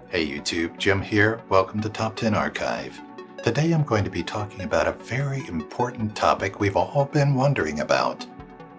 Hey YouTube, Jim here. Welcome to Top 10 Archive. Today I'm going to be talking about a very important topic we've all been wondering about.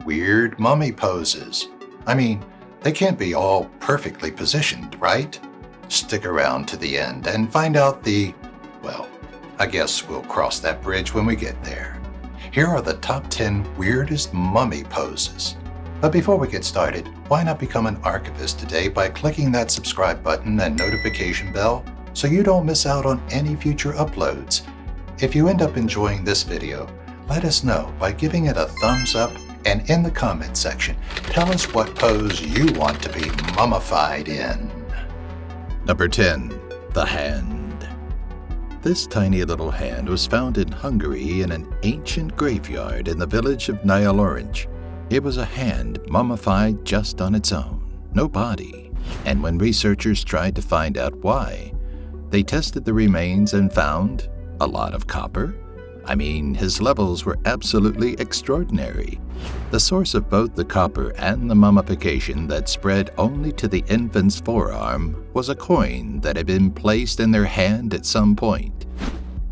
Weird mummy poses. I mean, they can't be all perfectly positioned, right? Stick around to the end and find out well, I guess we'll cross that bridge when we get there. Here are the top 10 weirdest mummy poses. But before we get started, why not become an archivist today by clicking that subscribe button and notification bell so you don't miss out on any future uploads. If you end up enjoying this video, let us know by giving it a thumbs up, and in the comment section, tell us what pose you want to be mummified in. Number 10. The Hand. This tiny little hand was found in Hungary in an ancient graveyard in the village of Nyalorange. It was a hand mummified just on its own, no body, and when researchers tried to find out why, they tested the remains and found a lot of copper. I mean, his levels were absolutely extraordinary. The source of both the copper and the mummification that spread only to the infant's forearm was a coin that had been placed in their hand at some point.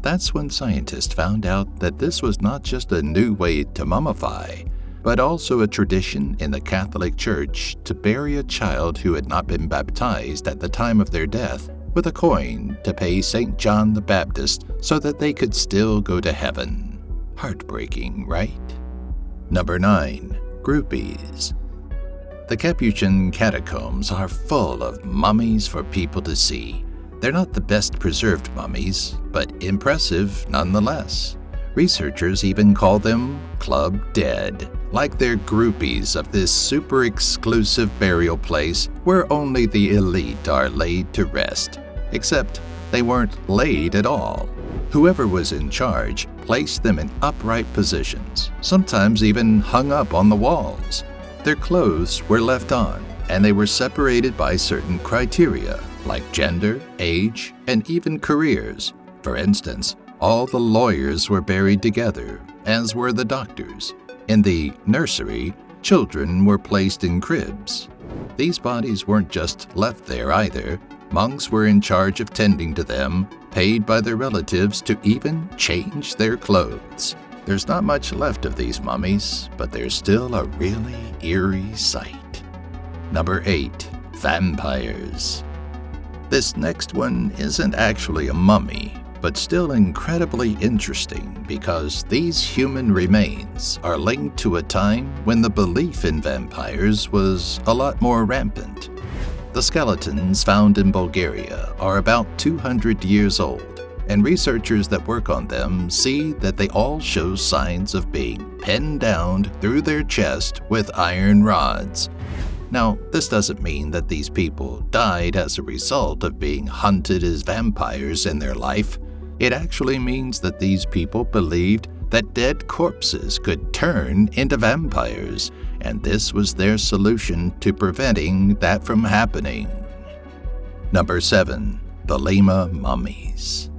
That's when scientists found out that this was not just a new way to mummify, but also a tradition in the Catholic Church to bury a child who had not been baptized at the time of their death with a coin to pay St. John the Baptist so that they could still go to heaven. Heartbreaking, right? Number 9. Groupies. The Capuchin catacombs are full of mummies for people to see. They're not the best preserved mummies, but impressive nonetheless. Researchers even call them Club Dead, like they're groupies of this super exclusive burial place where only the elite are laid to rest. Except they weren't laid at all. Whoever was in charge placed them in upright positions, sometimes even hung up on the walls. Their clothes were left on, and they were separated by certain criteria, like gender, age, and even careers. For instance, all the lawyers were buried together, as were the doctors. In the nursery, children were placed in cribs. These bodies weren't just left there either. Monks were in charge of tending to them, paid by their relatives to even change their clothes. There's not much left of these mummies, but they're still a really eerie sight. Number 8. Vampires. This next one isn't actually a mummy, but still incredibly interesting because these human remains are linked to a time when the belief in vampires was a lot more rampant. The skeletons found in Bulgaria are about 200 years old, and researchers that work on them see that they all show signs of being pinned down through their chest with iron rods. Now, this doesn't mean that these people died as a result of being hunted as vampires in their life. It actually means that these people believed that dead corpses could turn into vampires, and this was their solution to preventing that from happening. Number 7. The Lima Mummies.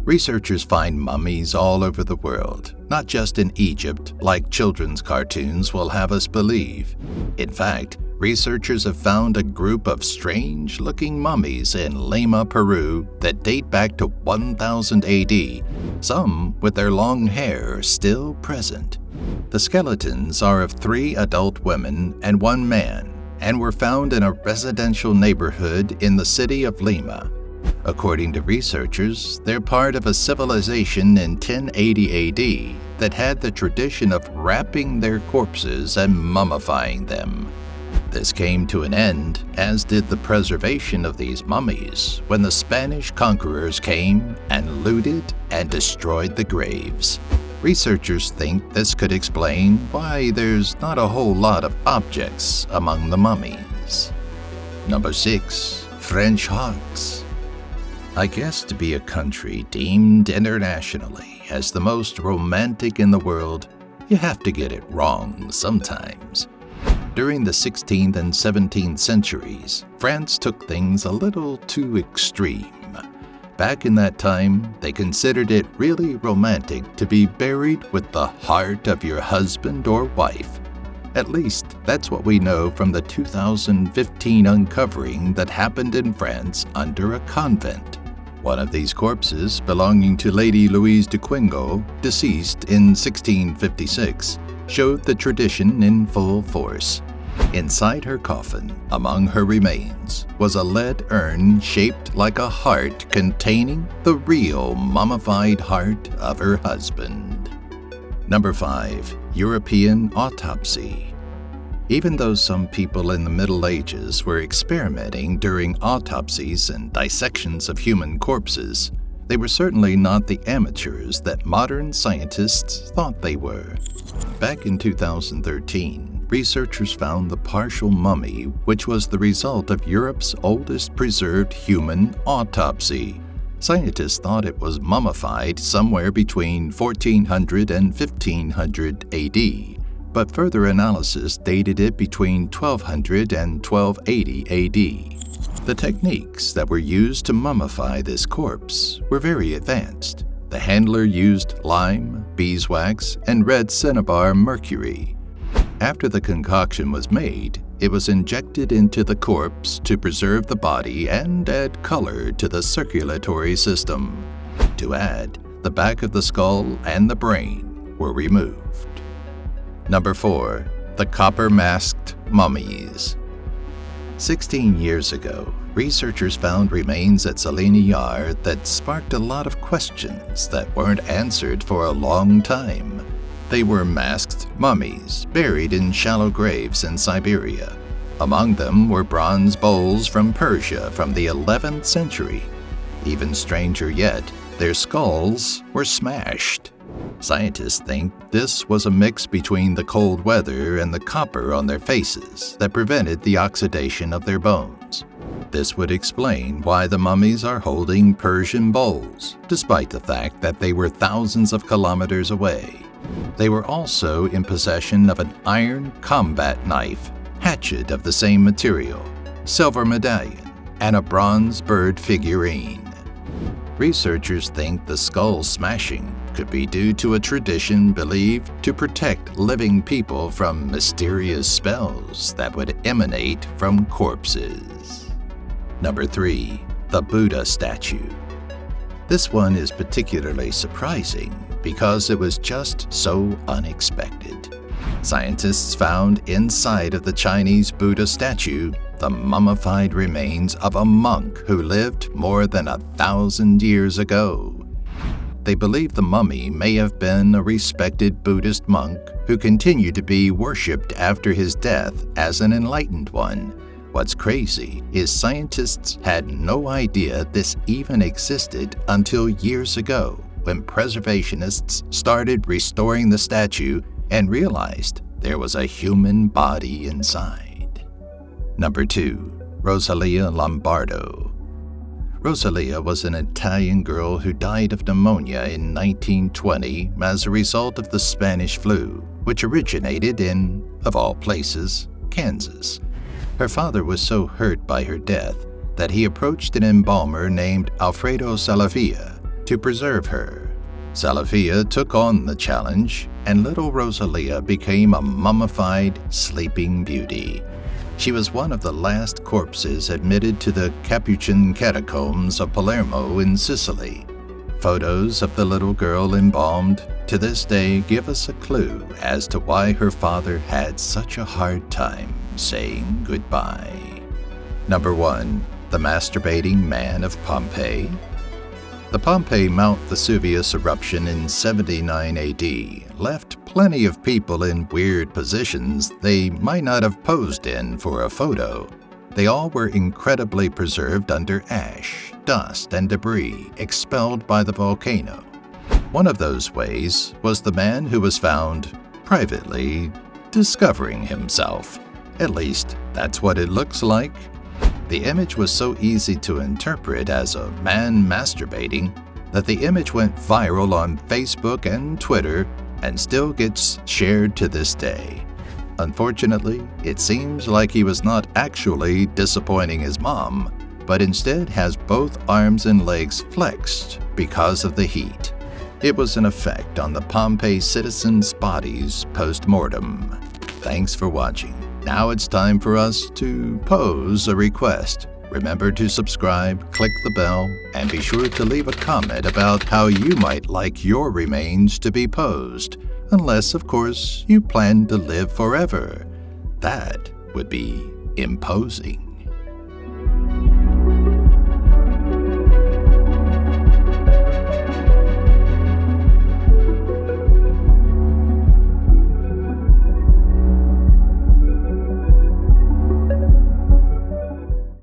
Researchers find mummies all over the world, not just in Egypt, like children's cartoons will have us believe. In fact, researchers have found a group of strange-looking mummies in Lima, Peru that date back to 1000 AD, some with their long hair still present. The skeletons are of 3 adult women and 1 man, and were found in a residential neighborhood in the city of Lima. According to researchers, they're part of a civilization in 1080 AD that had the tradition of wrapping their corpses and mummifying them. This came to an end, as did the preservation of these mummies, when the Spanish conquerors came and looted and destroyed the graves. Researchers think this could explain why there's not a whole lot of objects among the mummies. Number 6. French Hawks. I guess to be a country deemed internationally as the most romantic in the world, you have to get it wrong sometimes. During the 16th and 17th centuries, France took things a little too extreme. Back in that time, they considered it really romantic to be buried with the heart of your husband or wife. At least, that's what we know from the 2015 uncovering that happened in France under a convent. One of these corpses, belonging to Lady Louise de Quingo, deceased in 1656, showed the tradition in full force. Inside her coffin, among her remains, was a lead urn shaped like a heart containing the real mummified heart of her husband. Number 5. European autopsy. Even though some people in the Middle Ages were experimenting during autopsies and dissections of human corpses, they were certainly not the amateurs that modern scientists thought they were. Back in 2013, researchers found the partial mummy, which was the result of Europe's oldest preserved human autopsy. Scientists thought it was mummified somewhere between 1400 and 1500 AD, but further analysis dated it between 1200 and 1280 AD. The techniques that were used to mummify this corpse were very advanced. The handler used lime, beeswax, and red cinnabar mercury. After the concoction was made, it was injected into the corpse to preserve the body and add color to the circulatory system. To add, the back of the skull and the brain were removed. Number 4. The copper-masked mummies. 16 years ago, researchers found remains at Salini Yar that sparked a lot of questions that weren't answered for a long time. They were masked mummies buried in shallow graves in Siberia. Among them were bronze bowls from Persia from the 11th century. Even stranger yet, their skulls were smashed. Scientists think this was a mix between the cold weather and the copper on their faces that prevented the oxidation of their bones. This would explain why the mummies are holding Persian bowls, despite the fact that they were thousands of kilometers away. They were also in possession of an iron combat knife, hatchet of the same material, silver medallion, and a bronze bird figurine. Researchers think the skull smashing could be due to a tradition believed to protect living people from mysterious spells that would emanate from corpses. Number 3. The Buddha statue. This one is particularly surprising because it was just so unexpected. Scientists found inside of the Chinese Buddha statue the mummified remains of a monk who lived more than 1,000 years ago. They believe the mummy may have been a respected Buddhist monk who continued to be worshipped after his death as an enlightened one. What's crazy is scientists had no idea this even existed until years ago, when preservationists started restoring the statue and realized there was a human body inside. Number 2. Rosalia Lombardo. Rosalia was an Italian girl who died of pneumonia in 1920 as a result of the Spanish flu, which originated in, of all places, Kansas. Her father was so hurt by her death that he approached an embalmer named Alfredo Salavia to preserve her. Salavia took on the challenge, and little Rosalia became a mummified, sleeping beauty. She was one of the last corpses admitted to the Capuchin catacombs of Palermo in Sicily. Photos of the little girl embalmed to this day give us a clue as to why her father had such a hard time saying goodbye. Number 1. The masturbating man of Pompeii. The Pompeii Mount Vesuvius eruption in 79 AD left plenty of people in weird positions they might not have posed in for a photo. They all were incredibly preserved under ash, dust, and debris expelled by the volcano. One of those ways was the man who was found privately discovering himself. At least, that's what it looks like. The image was so easy to interpret as a man masturbating that the image went viral on Facebook and Twitter and still gets shared to this day. Unfortunately, it seems like he was not actually disappointing his mom, but instead has both arms and legs flexed because of the heat. It was an effect on the Pompeii citizens' bodies post-mortem. Thanks for watching. Now it's time for us to pose a request. Remember to subscribe, click the bell, and be sure to leave a comment about how you might like your remains to be posed, unless, of course, you plan to live forever. That would be imposing.